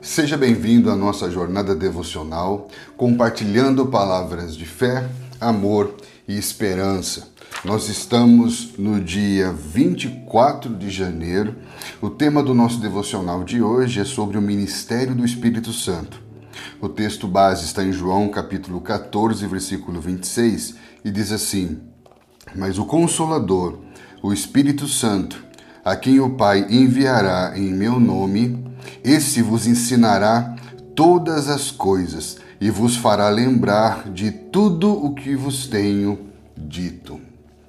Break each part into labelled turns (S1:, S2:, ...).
S1: Seja bem-vindo à nossa jornada devocional, compartilhando palavras de fé, amor e esperança. Nós estamos no dia 24 de janeiro. O tema do nosso devocional de hoje é sobre o ministério do Espírito Santo. O texto base está em João capítulo 14, versículo 26, e diz assim: Mas o Consolador, o Espírito Santo, a quem o Pai enviará em meu nome, esse vos ensinará todas as coisas e vos fará lembrar de tudo o que vos tenho dito.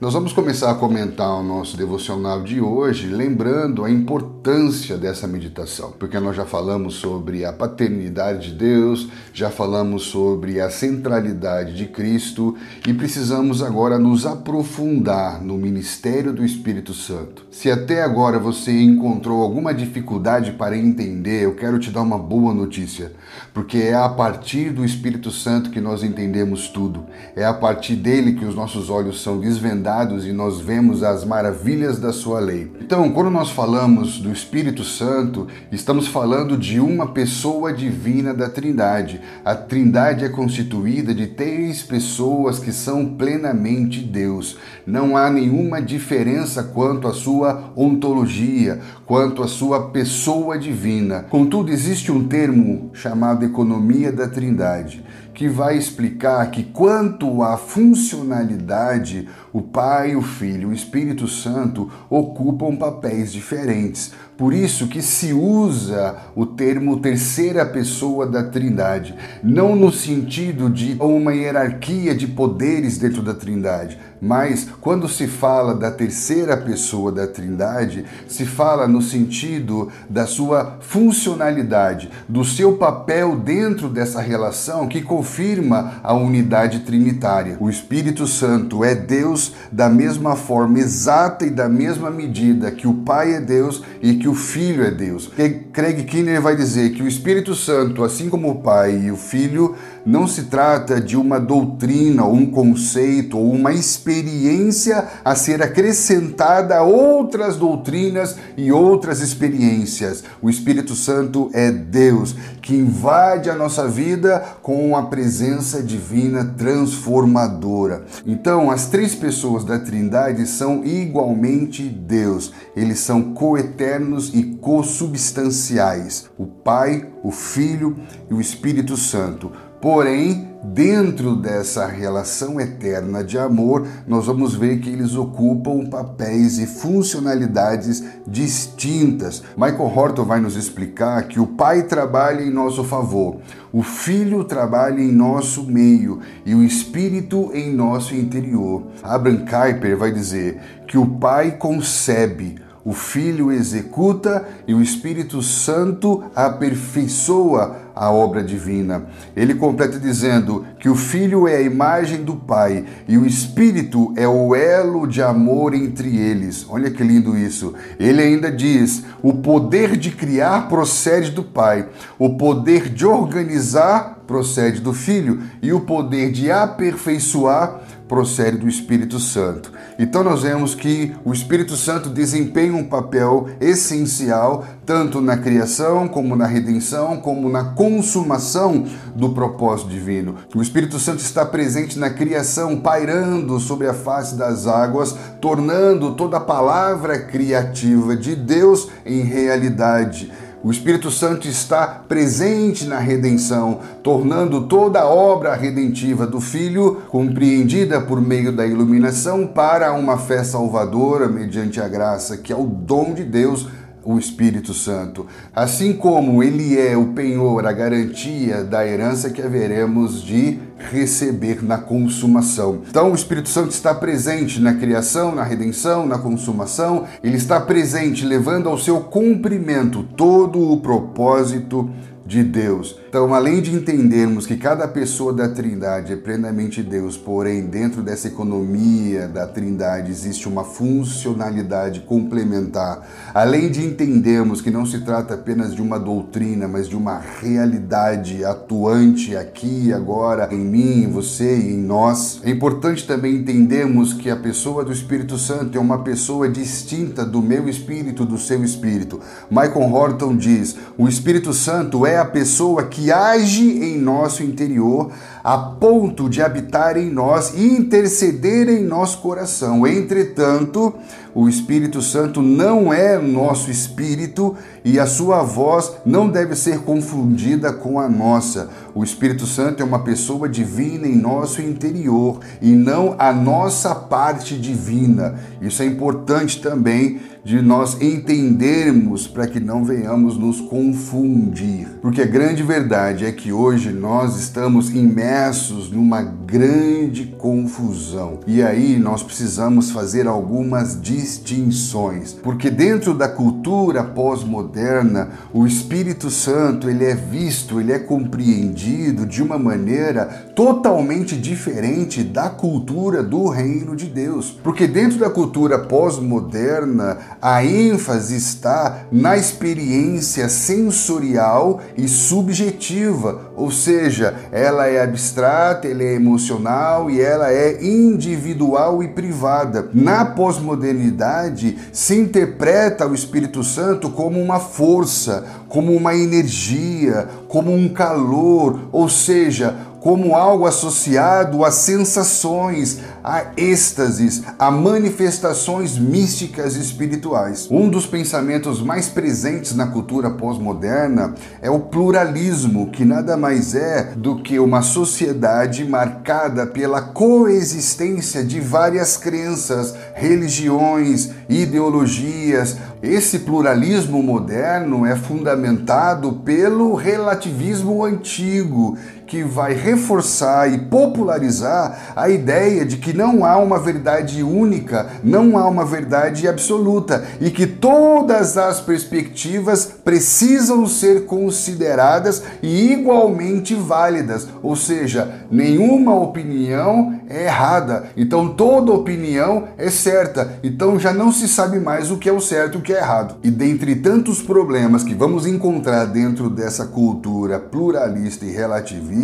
S1: Nós vamos começar a comentar o nosso devocional de hoje, lembrando a importância dessa meditação, porque nós já falamos sobre a paternidade de Deus, já falamos sobre a centralidade de Cristo e precisamos agora nos aprofundar no ministério do Espírito Santo. Se até agora você encontrou alguma dificuldade para entender, eu quero te dar uma boa notícia, porque é a partir do Espírito Santo que nós entendemos tudo, é a partir dele que os nossos olhos são desvendados e nós vemos as maravilhas da sua lei. Então, quando nós falamos do Espírito Santo, estamos falando de uma pessoa divina da Trindade. A Trindade é constituída de 3 pessoas que são plenamente Deus. Não há nenhuma diferença quanto à sua ontologia, quanto à sua pessoa divina. Contudo, existe um termo chamado economia da Trindade, que vai explicar que quanto à funcionalidade, o Pai, o Filho e o Espírito Santo ocupam papéis diferentes. Por isso que se usa o termo terceira pessoa da Trindade, não no sentido de uma hierarquia de poderes dentro da Trindade, mas quando se fala da terceira pessoa da Trindade, se fala no sentido da sua funcionalidade, do seu papel dentro dessa relação que confirma a unidade trinitária. O Espírito Santo é Deus da mesma forma exata e da mesma medida que o Pai é Deus e que o Filho é Deus. Craig Kinner vai dizer que o Espírito Santo, assim como o Pai e o Filho, não se trata de uma doutrina, um conceito ou uma experiência a ser acrescentada a outras doutrinas e outras experiências. O Espírito Santo é Deus que invade a nossa vida com a presença divina transformadora. Então, as 3 pessoas da Trindade são igualmente Deus. Eles são coeternos e consubstanciais. O Pai, o Filho e o Espírito Santo. Porém, dentro dessa relação eterna de amor, nós vamos ver que eles ocupam papéis e funcionalidades distintas. Michael Horton vai nos explicar que o Pai trabalha em nosso favor, o Filho trabalha em nosso meio e o Espírito em nosso interior. Abraham Kuyper vai dizer que o Pai concebe, o Filho executa e o Espírito Santo aperfeiçoa a obra divina. Ele completa dizendo que o Filho é a imagem do Pai e o Espírito é o elo de amor entre eles. Olha que lindo isso. Ele ainda diz: o poder de criar procede do Pai, o poder de organizar procede do Filho e o poder de aperfeiçoar procede do Espírito Santo. Então nós vemos que o Espírito Santo desempenha um papel essencial tanto na criação, como na redenção, como na consumação do propósito divino. O Espírito Santo está presente na criação, pairando sobre a face das águas, tornando toda a palavra criativa de Deus em realidade. O Espírito Santo está presente na redenção, tornando toda a obra redentiva do Filho compreendida por meio da iluminação para uma fé salvadora mediante a graça, que é o dom de Deus, o Espírito Santo. Assim como ele é o penhor, a garantia da herança que haveremos de receber na consumação. Então o Espírito Santo está presente na criação, na redenção, na consumação. Ele está presente levando ao seu cumprimento todo o propósito de Deus. Então, além de entendermos que cada pessoa da Trindade é plenamente Deus, porém, dentro dessa economia da Trindade existe uma funcionalidade complementar. Além de entendermos que não se trata apenas de uma doutrina, mas de uma realidade atuante aqui e agora em mim, em você e em nós. É importante também entendermos que a pessoa do Espírito Santo é uma pessoa distinta do meu espírito, do seu espírito. Michael Horton diz: o Espírito Santo é a pessoa que age em nosso interior a ponto de habitar em nós e interceder em nosso coração. Entretanto, o Espírito Santo não é nosso espírito e a sua voz não deve ser confundida com a nossa. O Espírito Santo é uma pessoa divina em nosso interior e não a nossa parte divina. Isso é importante também de nós entendermos para que não venhamos nos confundir. Porque a grande verdade é que hoje nós estamos imersos numa grande confusão. E aí nós precisamos fazer algumas distinções. Porque dentro da cultura pós-moderna, o Espírito Santo, ele é visto, ele é compreendido de uma maneira totalmente diferente da cultura do reino de Deus. Porque dentro da cultura pós-moderna, a ênfase está na experiência sensorial e subjetiva, ou seja, ela é abstrata, ela é emocional e ela é individual e privada. Na pós-modernidade, se interpreta o Espírito Santo como uma força, como uma energia, como um calor, ou seja, como algo associado a sensações, a êxtases, a manifestações místicas e espirituais. Um dos pensamentos mais presentes na cultura pós-moderna é o pluralismo, que nada mais é do que uma sociedade marcada pela coexistência de várias crenças, religiões, ideologias. Esse pluralismo moderno é fundamentado pelo relativismo antigo, que vai reforçar e popularizar a ideia de que não há uma verdade única, não há uma verdade absoluta e que todas as perspectivas precisam ser consideradas e igualmente válidas, ou seja, nenhuma opinião é errada, então toda opinião é certa, então já não se sabe mais o que é o certo e o que é errado. E dentre tantos problemas que vamos encontrar dentro dessa cultura pluralista e relativista,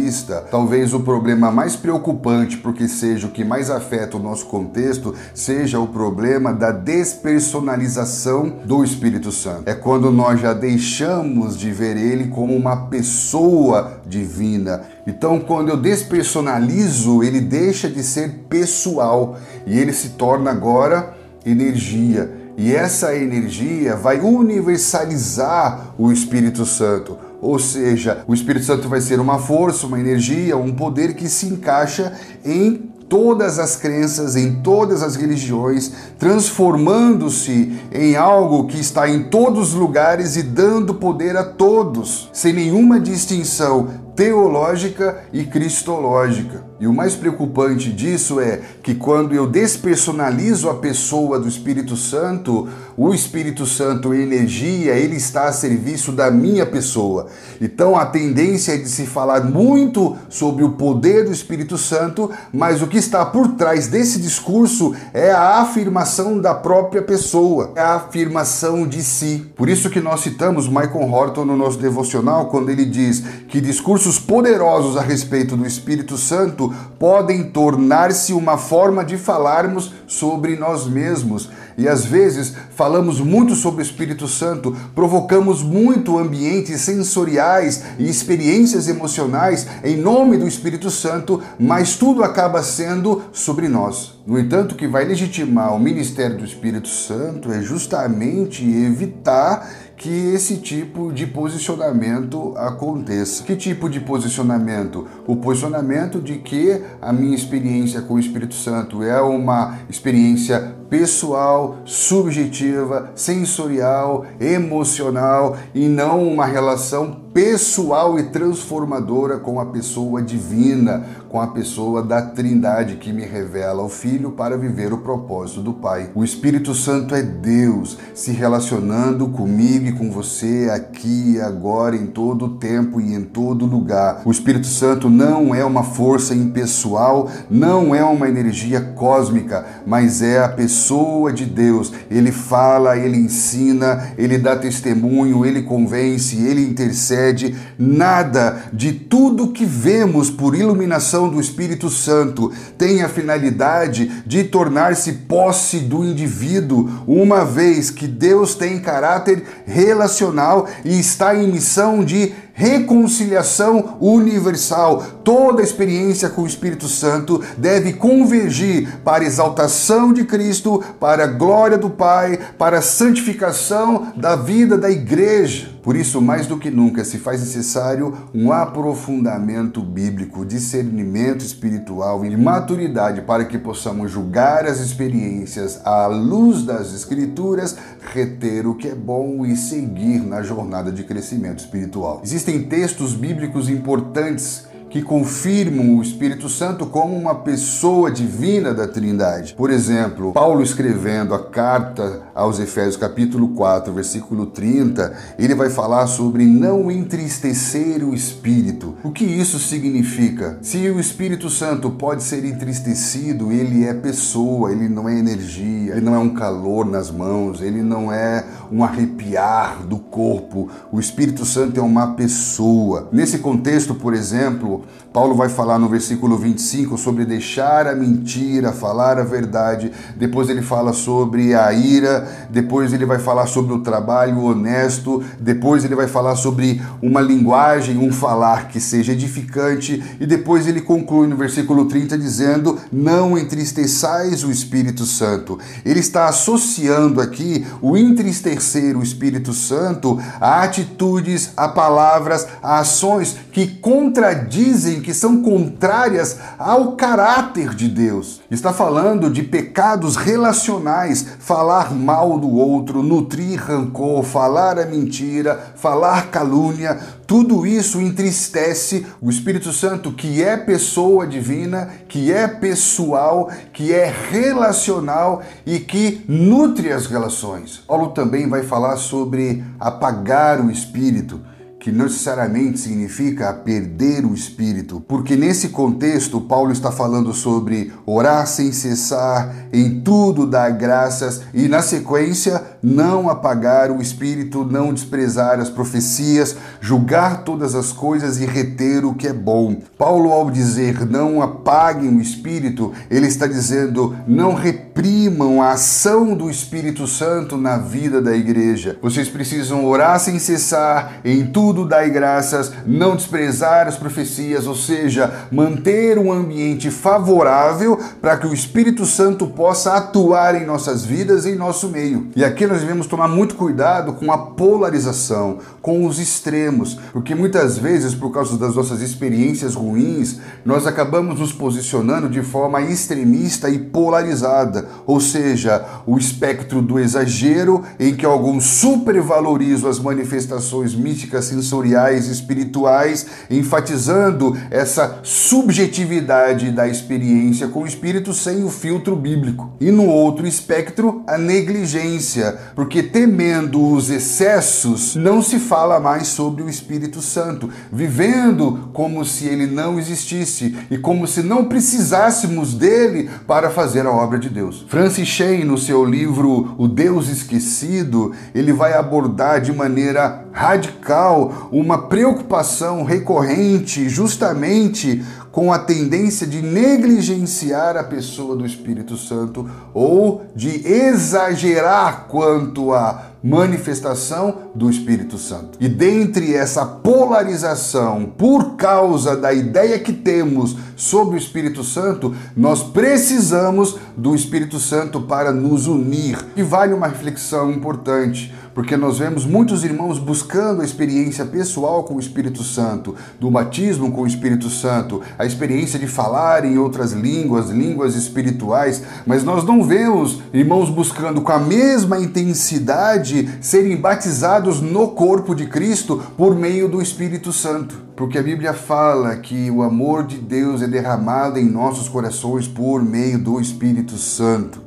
S1: talvez o problema mais preocupante, porque seja o que mais afeta o nosso contexto, seja o problema da despersonalização do Espírito Santo. É quando nós já deixamos de ver ele como uma pessoa divina. Então, quando eu despersonalizo, ele deixa de ser pessoal e ele se torna agora energia. E essa energia vai universalizar o Espírito Santo. Ou seja, o Espírito Santo vai ser uma força, uma energia, um poder que se encaixa em todas as crenças, em todas as religiões, transformando-se em algo que está em todos os lugares e dando poder a todos, sem nenhuma distinção teológica e cristológica. E o mais preocupante disso é que quando eu despersonalizo a pessoa do Espírito Santo, o Espírito Santo, energia, ele está a serviço da minha pessoa. Então a tendência é de se falar muito sobre o poder do Espírito Santo, mas o que está por trás desse discurso é a afirmação da própria pessoa, é a afirmação de si. Por isso que nós citamos Michael Horton no nosso devocional, quando ele diz que discursos poderosos a respeito do Espírito Santo podem tornar-se uma forma de falarmos sobre nós mesmos. E às vezes falamos muito sobre o Espírito Santo, provocamos muito ambientes sensoriais e experiências emocionais em nome do Espírito Santo, mas tudo acaba sendo sobre nós. No entanto, o que vai legitimar o ministério do Espírito Santo é justamente evitar que esse tipo de posicionamento aconteça. Que tipo de posicionamento? O posicionamento de que a minha experiência com o Espírito Santo é uma experiência pessoal, subjetiva, sensorial, emocional e não uma relação pessoal e transformadora com a pessoa divina, com a pessoa da Trindade que me revela o Filho para viver o propósito do Pai. O Espírito Santo é Deus se relacionando comigo e com você aqui e agora, em todo o tempo e em todo lugar. O Espírito Santo não é uma força impessoal, não é uma energia cósmica, mas é a pessoa de Deus. Ele fala, ele ensina, ele dá testemunho, ele convence, ele intercede, sucede, nada de tudo que vemos por iluminação do Espírito Santo tem a finalidade de tornar-se posse do indivíduo, uma vez que Deus tem caráter relacional e está em missão de reconciliação universal. Toda experiência com o Espírito Santo deve convergir para a exaltação de Cristo, para a glória do Pai, para a santificação da vida da igreja. Por isso, mais do que nunca, se faz necessário um aprofundamento bíblico, discernimento espiritual e maturidade para que possamos julgar as experiências à luz das Escrituras, reter o que é bom e seguir na jornada de crescimento espiritual. Existem textos bíblicos importantes que confirmam o Espírito Santo como uma pessoa divina da Trindade. Por exemplo, Paulo escrevendo a carta aos Efésios capítulo 4, versículo 30, ele vai falar sobre não entristecer o Espírito. O que isso significa? Se o Espírito Santo pode ser entristecido, ele é pessoa, ele não é energia, ele não é um calor nas mãos, ele não é um arrepiar do corpo. O Espírito Santo é uma pessoa. Nesse contexto, por exemplo, Paulo vai falar no versículo 25 sobre deixar a mentira, falar a verdade. Depois ele fala sobre a ira. Depois ele vai falar sobre o trabalho honesto. Depois ele vai falar sobre uma linguagem, um falar que seja edificante. E depois ele conclui no versículo 30 dizendo: não entristeçais o Espírito Santo. Ele está associando aqui o entristecer o Espírito Santo a atitudes, a palavras, a ações que contradizem, que são contrárias ao caráter de Deus. Está falando de pecados relacionais, falar mal do outro, nutrir rancor, falar a mentira, falar calúnia. Tudo isso entristece o Espírito Santo, que é pessoa divina, que é pessoal, que é relacional e que nutre as relações. Paulo também vai falar sobre apagar o Espírito, que não necessariamente significa perder o Espírito, porque nesse contexto Paulo está falando sobre orar sem cessar, em tudo dar graças e na sequência não apagar o Espírito, não desprezar as profecias, julgar todas as coisas e reter o que é bom. Paulo, ao dizer não apaguem o Espírito, ele está dizendo não reprimam a ação do Espírito Santo na vida da igreja. Vocês precisam orar sem cessar, em tudo dai graças, não desprezar as profecias, ou seja, manter um ambiente favorável para que o Espírito Santo possa atuar em nossas vidas e em nosso meio. E aqui nós devemos tomar muito cuidado com a polarização, com os extremos, porque muitas vezes, por causa das nossas experiências ruins, nós acabamos nos posicionando de forma extremista e polarizada, ou seja, o espectro do exagero, em que alguns supervalorizam as manifestações místicas, sensoriais e espirituais, enfatizando essa subjetividade da experiência com o Espírito sem o filtro bíblico. E no outro espectro, a negligência, porque temendo os excessos, não se fala mais sobre o Espírito Santo, vivendo como se ele não existisse e como se não precisássemos dele para fazer a obra de Deus. Francis Schaeffer, no seu livro O Deus Esquecido, ele vai abordar de maneira radical uma preocupação recorrente justamente com a tendência de negligenciar a pessoa do Espírito Santo ou de exagerar quanto à manifestação do Espírito Santo. E dentre essa polarização, por causa da ideia que temos sobre o Espírito Santo, nós precisamos do Espírito Santo para nos unir. E vale uma reflexão importante, porque nós vemos muitos irmãos buscando a experiência pessoal com o Espírito Santo, do batismo com o Espírito Santo, a experiência de falar em outras línguas, línguas espirituais, mas nós não vemos irmãos buscando com a mesma intensidade serem batizados no corpo de Cristo por meio do Espírito Santo. Porque a Bíblia fala que o amor de Deus é derramado em nossos corações por meio do Espírito Santo.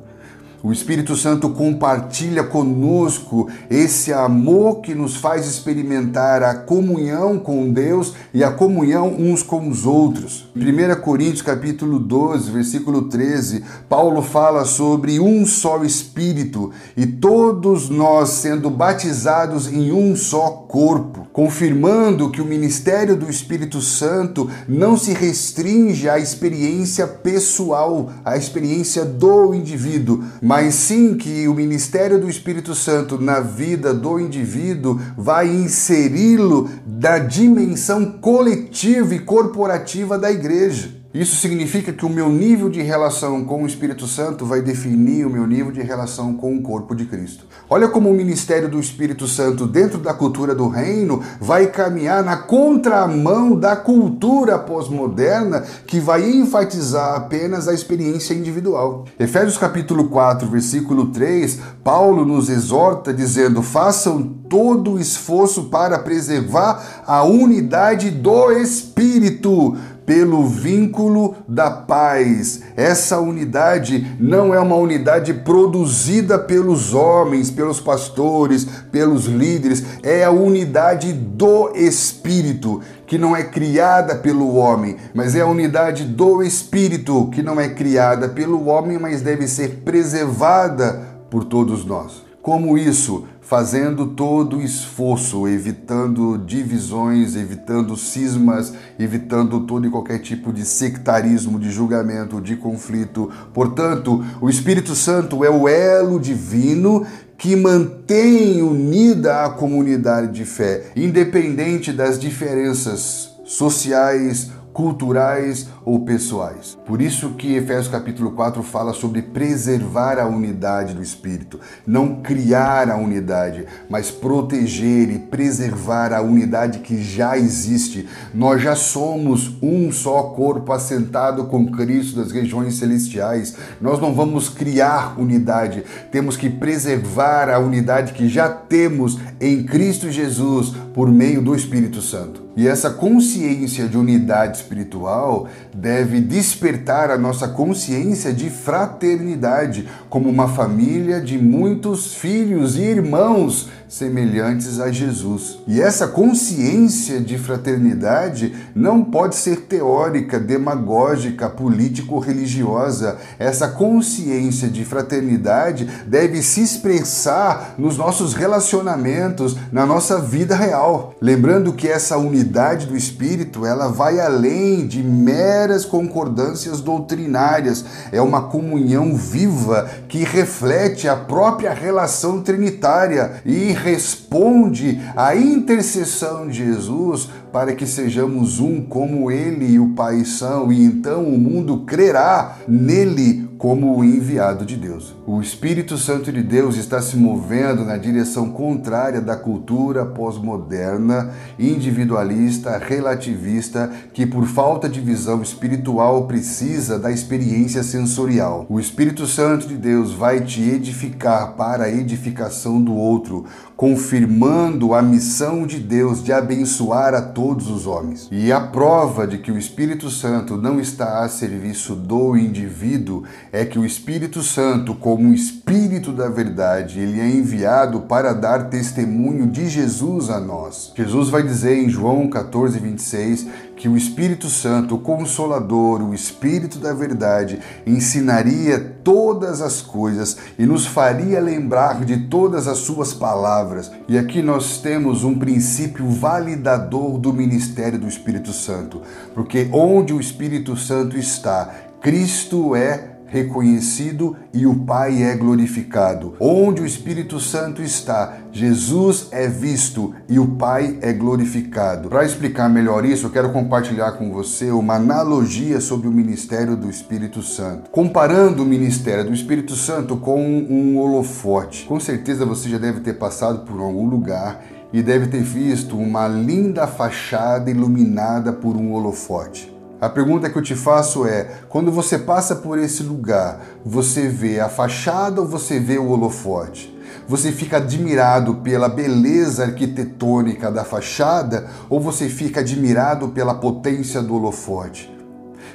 S1: O Espírito Santo compartilha conosco esse amor que nos faz experimentar a comunhão com Deus e a comunhão uns com os outros. Em 1 Coríntios capítulo 12, versículo 13, Paulo fala sobre um só Espírito e todos nós sendo batizados em um só corpo, confirmando que o ministério do Espírito Santo não se restringe à experiência pessoal, à experiência do indivíduo, mas sim que o ministério do Espírito Santo na vida do indivíduo vai inseri-lo na dimensão coletiva e corporativa da igreja. Isso significa que o meu nível de relação com o Espírito Santo vai definir o meu nível de relação com o corpo de Cristo. Olha como o ministério do Espírito Santo dentro da cultura do reino vai caminhar na contramão da cultura pós-moderna que vai enfatizar apenas a experiência individual. Efésios capítulo 4, versículo 3, Paulo nos exorta dizendo: façam todo o esforço para preservar a unidade do Espírito pelo vínculo da paz. Essa unidade não é uma unidade produzida pelos homens, pelos pastores, pelos líderes, é a unidade do Espírito, que não é criada pelo homem, mas é a unidade do Espírito, que não é criada pelo homem, mas deve ser preservada por todos nós. Como isso? Fazendo todo o esforço, evitando divisões, evitando cismas, evitando todo e qualquer tipo de sectarismo, de julgamento, de conflito. Portanto, o Espírito Santo é o elo divino que mantém unida a comunidade de fé, independente das diferenças sociais, culturais ou pessoais. Por isso que Efésios capítulo 4 fala sobre preservar a unidade do Espírito, não criar a unidade, mas proteger e preservar a unidade que já existe. Nós já somos um só corpo assentado com Cristo das regiões celestiais. Nós não vamos criar unidade, temos que preservar a unidade que já temos em Cristo Jesus por meio do Espírito Santo. E essa consciência de unidade espiritual deve despertar a nossa consciência de fraternidade, como uma família de muitos filhos e irmãos semelhantes a Jesus. E essa consciência de fraternidade não pode ser teórica, demagógica, político-religiosa. Essa consciência de fraternidade deve se expressar nos nossos relacionamentos, na nossa vida real. Lembrando que essa unidade do Espírito, ela vai além de meras concordâncias doutrinárias. É uma comunhão viva que reflete a própria relação trinitária e responde à intercessão de Jesus para que sejamos um como Ele e o Pai são, e então o mundo crerá nele como o enviado de Deus. O Espírito Santo de Deus está se movendo na direção contrária da cultura pós-moderna, individualista, relativista, que por falta de visão espiritual precisa da experiência sensorial. O Espírito Santo de Deus vai te edificar para a edificação do outro, confirmando a missão de Deus de abençoar a todos os homens. E a prova de que o Espírito Santo não está a serviço do indivíduo é que o Espírito Santo, como o Espírito da verdade, ele é enviado para dar testemunho de Jesus a nós. Jesus vai dizer em João 14, 26, que o Espírito Santo, o Consolador, o Espírito da verdade, ensinaria todas as coisas e nos faria lembrar de todas as suas palavras. E aqui nós temos um princípio validador do ministério do Espírito Santo, porque onde o Espírito Santo está, Cristo é reconhecido e o Pai é glorificado. Onde o Espírito Santo está, Jesus é visto e o Pai é glorificado. Para explicar melhor isso, eu quero compartilhar com você uma analogia sobre o ministério do Espírito Santo. Comparando o ministério do Espírito Santo com um holofote. Com certeza você já deve ter passado por algum lugar e deve ter visto uma linda fachada iluminada por um holofote. A pergunta que eu te faço é, quando você passa por esse lugar, você vê a fachada ou você vê o holofote? Você fica admirado pela beleza arquitetônica da fachada ou você fica admirado pela potência do holofote?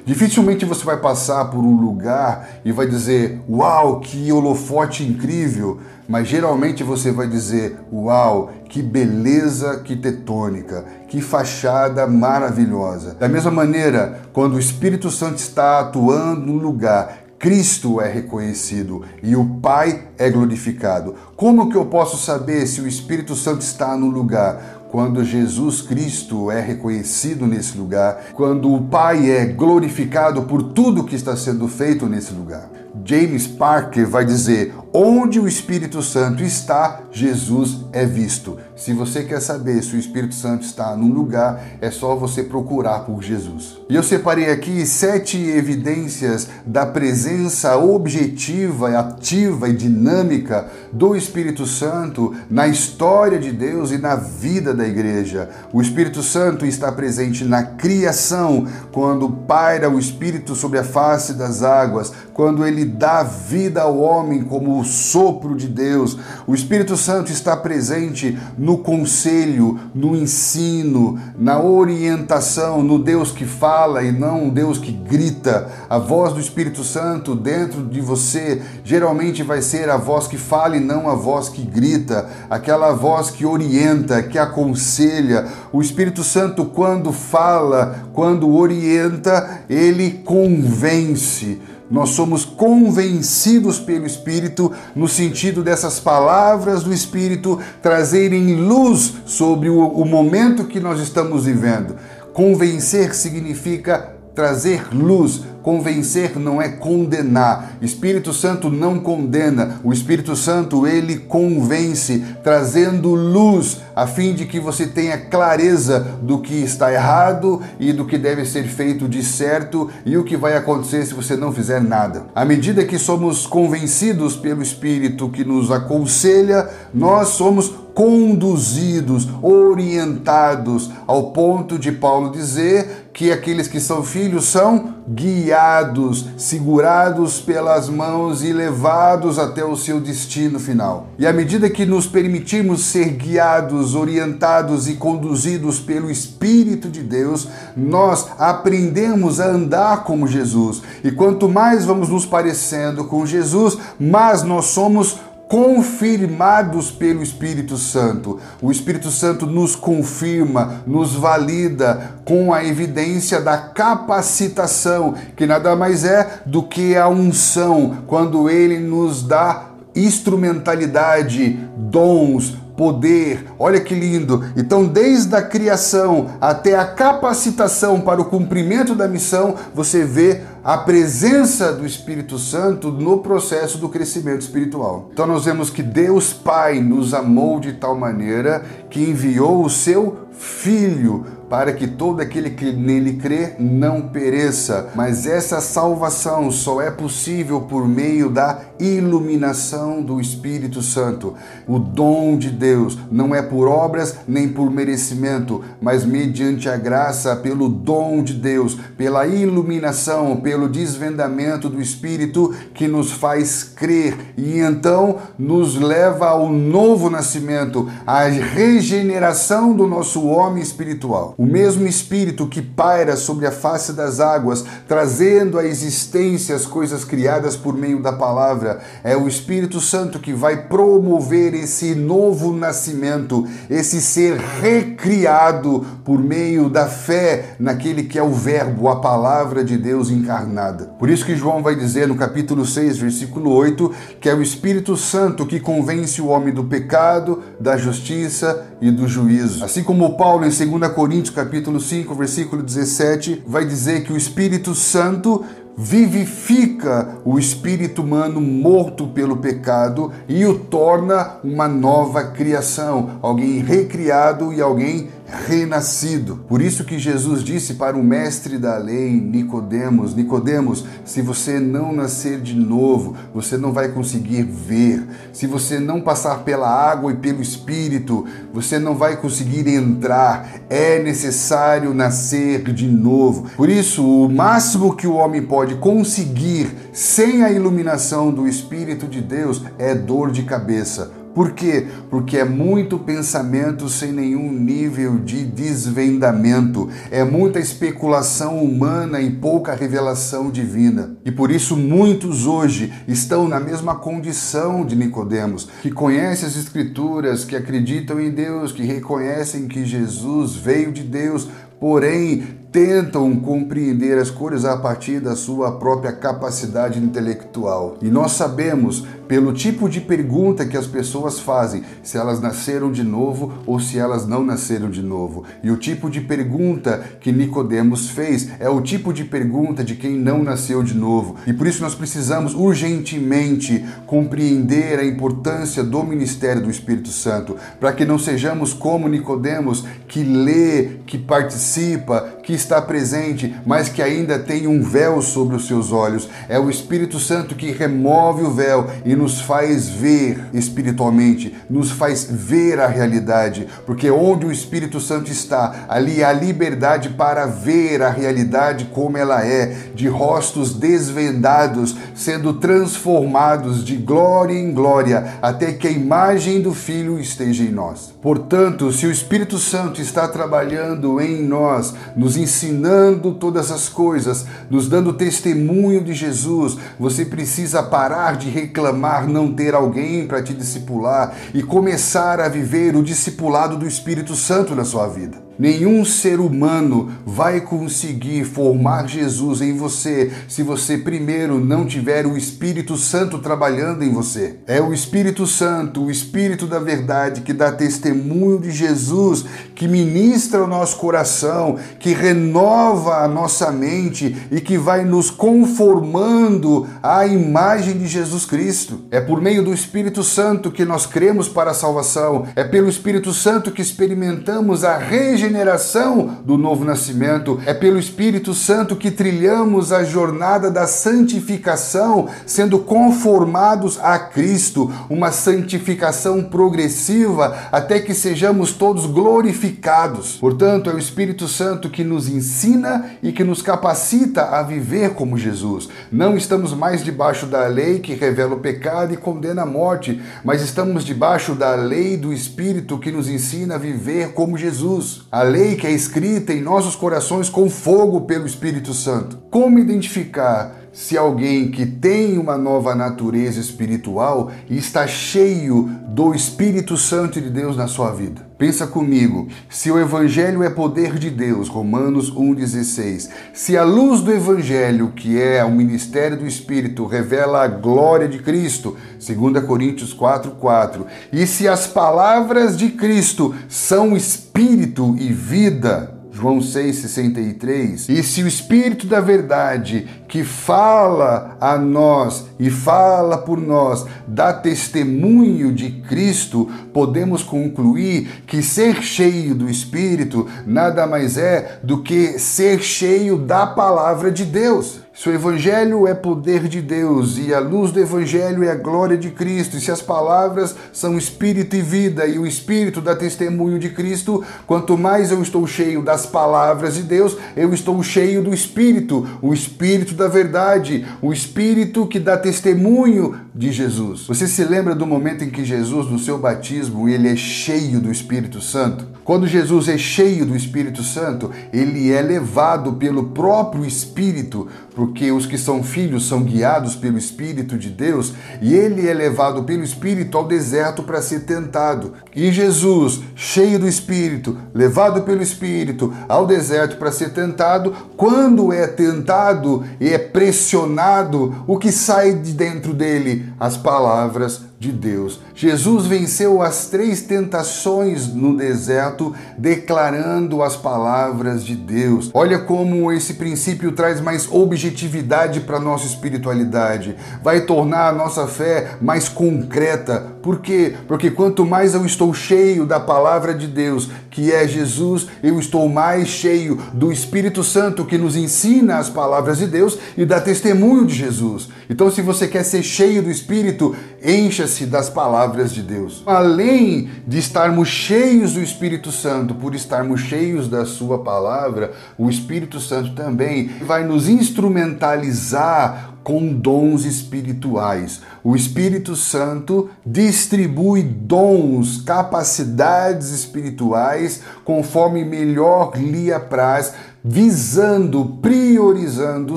S1: Dificilmente você vai passar por um lugar e vai dizer, uau, que holofote incrível, mas geralmente você vai dizer, uau, que beleza arquitetônica, que fachada maravilhosa. Da mesma maneira, quando o Espírito Santo está atuando no lugar, Cristo é reconhecido e o Pai é glorificado. Como que eu posso saber se o Espírito Santo está no lugar? Quando Jesus Cristo é reconhecido nesse lugar, quando o Pai é glorificado por tudo que está sendo feito nesse lugar. James Parker vai dizer, onde o Espírito Santo está, Jesus é visto. Se você quer saber se o Espírito Santo está num lugar, é só você procurar por Jesus. E eu separei aqui 7 evidências da presença objetiva, ativa e dinâmica do Espírito Santo na história de Deus e na vida da igreja. O Espírito Santo está presente na criação, quando paira o Espírito sobre a face das águas, quando ele dá vida ao homem como o sopro de Deus. O Espírito Santo está presente no conselho, no ensino, na orientação, no Deus que fala e não um Deus que grita. A voz do Espírito Santo dentro de você geralmente vai ser a voz que fala e não a voz que grita, aquela voz que orienta, que aconselha. O Espírito Santo, quando fala, quando orienta, ele convence. Nós somos convencidos pelo Espírito no sentido dessas palavras do Espírito trazerem luz sobre o momento que nós estamos vivendo. Convencer significa trazer luz. Convencer não é condenar. Espírito Santo não condena. O Espírito Santo, ele convence, trazendo luz, a fim de que você tenha clareza do que está errado e do que deve ser feito de certo e o que vai acontecer se você não fizer nada. À medida que somos convencidos pelo Espírito que nos aconselha, nós somos conduzidos, orientados, ao ponto de Paulo dizer que aqueles que são filhos são guiados, segurados pelas mãos e levados até o seu destino final. E à medida que nos permitimos ser guiados, orientados e conduzidos pelo Espírito de Deus, nós aprendemos a andar como Jesus. E quanto mais vamos nos parecendo com Jesus, mais nós somos confirmados pelo Espírito Santo. O Espírito Santo nos confirma, nos valida com a evidência da capacitação, que nada mais é do que a unção, quando ele nos dá instrumentalidade, dons, poder. Olha que lindo! Então, desde a criação até a capacitação para o cumprimento da missão, você vê a presença do Espírito Santo no processo do crescimento espiritual. Então nós vemos que Deus Pai nos amou de tal maneira que enviou o seu Filho para que todo aquele que nele crê não pereça. Mas essa salvação só é possível por meio da iluminação do Espírito Santo. O dom de Deus não é por obras nem por merecimento, mas mediante a graça, pelo dom de Deus, pela iluminação, pelo desvendamento do Espírito que nos faz crer e então nos leva ao novo nascimento, à regeneração do nosso homem espiritual. O mesmo Espírito que paira sobre a face das águas, trazendo à existência as coisas criadas por meio da palavra, é o Espírito Santo que vai promover esse novo nascimento, esse ser recriado por meio da fé naquele que é o Verbo, a palavra de Deus encarnada. Por isso que João vai dizer no capítulo 6, versículo 8, que é o Espírito Santo que convence o homem do pecado, da justiça e do juízo. Assim como Paulo em 2 Coríntios capítulo 5, versículo 17, vai dizer que o Espírito Santo vivifica o espírito humano morto pelo pecado e o torna uma nova criação, alguém recriado e alguém renascido. Por isso que Jesus disse para o mestre da lei, Nicodemos: Nicodemos, se você não nascer de novo, você não vai conseguir ver. Se você não passar pela água e pelo Espírito, você não vai conseguir entrar. É necessário nascer de novo. Por isso, o máximo que o homem pode conseguir sem a iluminação do Espírito de Deus é dor de cabeça, Por quê? Porque é muito pensamento sem nenhum nível de desvendamento. É muita especulação humana e pouca revelação divina. E por isso muitos hoje estão na mesma condição de Nicodemos, que conhecem as Escrituras, que acreditam em Deus, que reconhecem que Jesus veio de Deus, porém tentam compreender as coisas a partir da sua própria capacidade intelectual. E nós sabemos, pelo tipo de pergunta que as pessoas fazem, se elas nasceram de novo ou se elas não nasceram de novo. E o tipo de pergunta que Nicodemos fez é o tipo de pergunta de quem não nasceu de novo. E por isso nós precisamos urgentemente compreender a importância do ministério do Espírito Santo, para que não sejamos como Nicodemos, que lê, que participa, que está presente, mas que ainda tem um véu sobre os seus olhos. É o Espírito Santo que remove o véu e nos faz ver espiritualmente, nos faz ver a realidade, porque onde o Espírito Santo está, ali há liberdade para ver a realidade como ela é, de rostos desvendados, sendo transformados de glória em glória, até que a imagem do Filho esteja em nós. Portanto, se o Espírito Santo está trabalhando em nós, nos ensinando todas as coisas, nos dando testemunho de Jesus, você precisa parar de reclamar não ter alguém para te discipular e começar a viver o discipulado do Espírito Santo na sua vida. Nenhum ser humano vai conseguir formar Jesus em você se você primeiro não tiver o Espírito Santo trabalhando em você. É o Espírito Santo, o Espírito da verdade, que dá testemunho de Jesus, que ministra o nosso coração, que renova a nossa mente e que vai nos conformando à imagem de Jesus Cristo. É por meio do Espírito Santo que nós cremos para a salvação. É pelo Espírito Santo que experimentamos a regeneração do novo nascimento. É pelo Espírito Santo que trilhamos a jornada da santificação, sendo conformados a Cristo, uma santificação progressiva até que sejamos todos glorificados. Portanto, é o Espírito Santo que nos ensina e que nos capacita a viver como Jesus. Não estamos mais debaixo da lei que revela o pecado e condena a morte, mas estamos debaixo da lei do Espírito que nos ensina a viver como Jesus. A lei que é escrita em nossos corações com fogo pelo Espírito Santo. Como identificar se alguém que tem uma nova natureza espiritual está cheio do Espírito Santo de Deus na sua vida? Pensa comigo, se o Evangelho é poder de Deus, Romanos 1,16, se a luz do Evangelho, que é o ministério do Espírito, revela a glória de Cristo, 2 Coríntios 4,4, e se as palavras de Cristo são Espírito e vida, João 6,63, e se o Espírito da verdade que fala a nós e fala por nós dá testemunho de Cristo, podemos concluir que ser cheio do Espírito nada mais é do que ser cheio da palavra de Deus. Se o Evangelho é poder de Deus e a luz do Evangelho é a glória de Cristo, e se as palavras são Espírito e vida e o Espírito dá testemunho de Cristo, quanto mais eu estou cheio das palavras de Deus, eu estou cheio do Espírito, o Espírito da verdade, o Espírito que dá testemunho de Jesus. Você se lembra do momento em que Jesus, no seu batismo, ele é cheio do Espírito Santo? Quando Jesus é cheio do Espírito Santo, ele é levado pelo próprio Espírito, porque os que são filhos são guiados pelo Espírito de Deus, e ele é levado pelo Espírito ao deserto para ser tentado. E Jesus, cheio do Espírito, levado pelo Espírito ao deserto para ser tentado, quando é tentado e é pressionado, o que sai de dentro dele? As palavras de Deus. Jesus venceu as 3 tentações no deserto, declarando as palavras de Deus. Olha como esse princípio traz mais objetividade para a nossa espiritualidade. Vai tornar a nossa fé mais concreta. Por quê? Porque quanto mais eu estou cheio da palavra de Deus, que é Jesus, eu estou mais cheio do Espírito Santo, que nos ensina as palavras de Deus e dá testemunho de Jesus. Então, se você quer ser cheio do Espírito, encha-se das palavras de Deus. Além de estarmos cheios do Espírito Santo, por estarmos cheios da sua palavra, o Espírito Santo também vai nos instrumentalizar com dons espirituais. O Espírito Santo distribui dons, capacidades espirituais, conforme melhor lhe apraz, visando, priorizando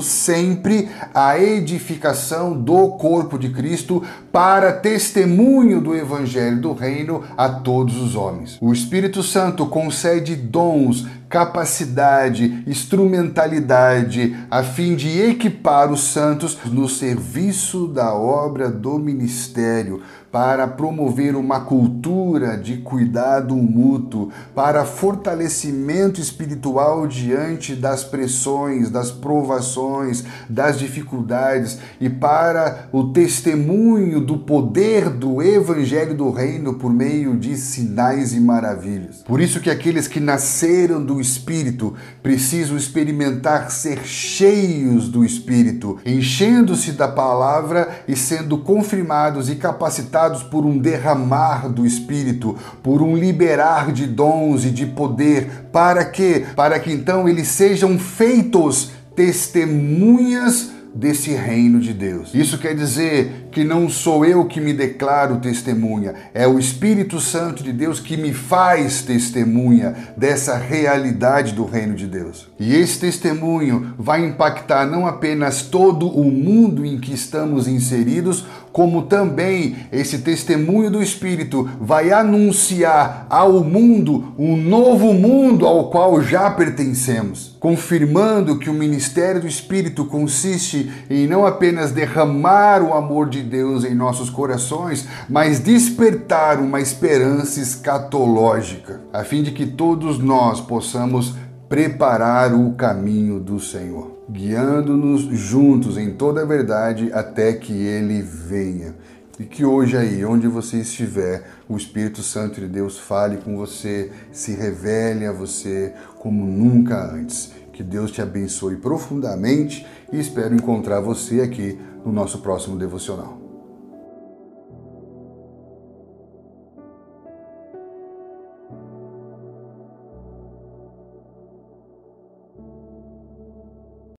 S1: sempre a edificação do corpo de Cristo para testemunho do Evangelho do Reino a todos os homens. O Espírito Santo concede dons, capacidade, instrumentalidade, a fim de equipar os santos no serviço da obra do ministério, para promover uma cultura de cuidado mútuo, para fortalecimento espiritual diante das pressões, das provações, das dificuldades e para o testemunho do poder do Evangelho do Reino por meio de sinais e maravilhas. Por isso que aqueles que nasceram do Espírito precisam experimentar ser cheios do Espírito, enchendo-se da palavra e sendo confirmados e capacitados por um derramar do Espírito, por um liberar de dons e de poder. Para quê? Para que então eles sejam feitos testemunhas desse reino de Deus. Isso quer dizer que não sou eu que me declaro testemunha, é o Espírito Santo de Deus que me faz testemunha dessa realidade do reino de Deus. E esse testemunho vai impactar não apenas todo o mundo em que estamos inseridos, como também esse testemunho do Espírito vai anunciar ao mundo um novo mundo ao qual já pertencemos, confirmando que o ministério do Espírito consiste em não apenas derramar o amor de Deus em nossos corações, mas despertar uma esperança escatológica, a fim de que todos nós possamos preparar o caminho do Senhor, guiando-nos juntos em toda a verdade até que Ele venha. E que hoje aí, onde você estiver, o Espírito Santo de Deus fale com você, se revele a você como nunca antes. Que Deus te abençoe profundamente e espero encontrar você aqui no nosso próximo devocional.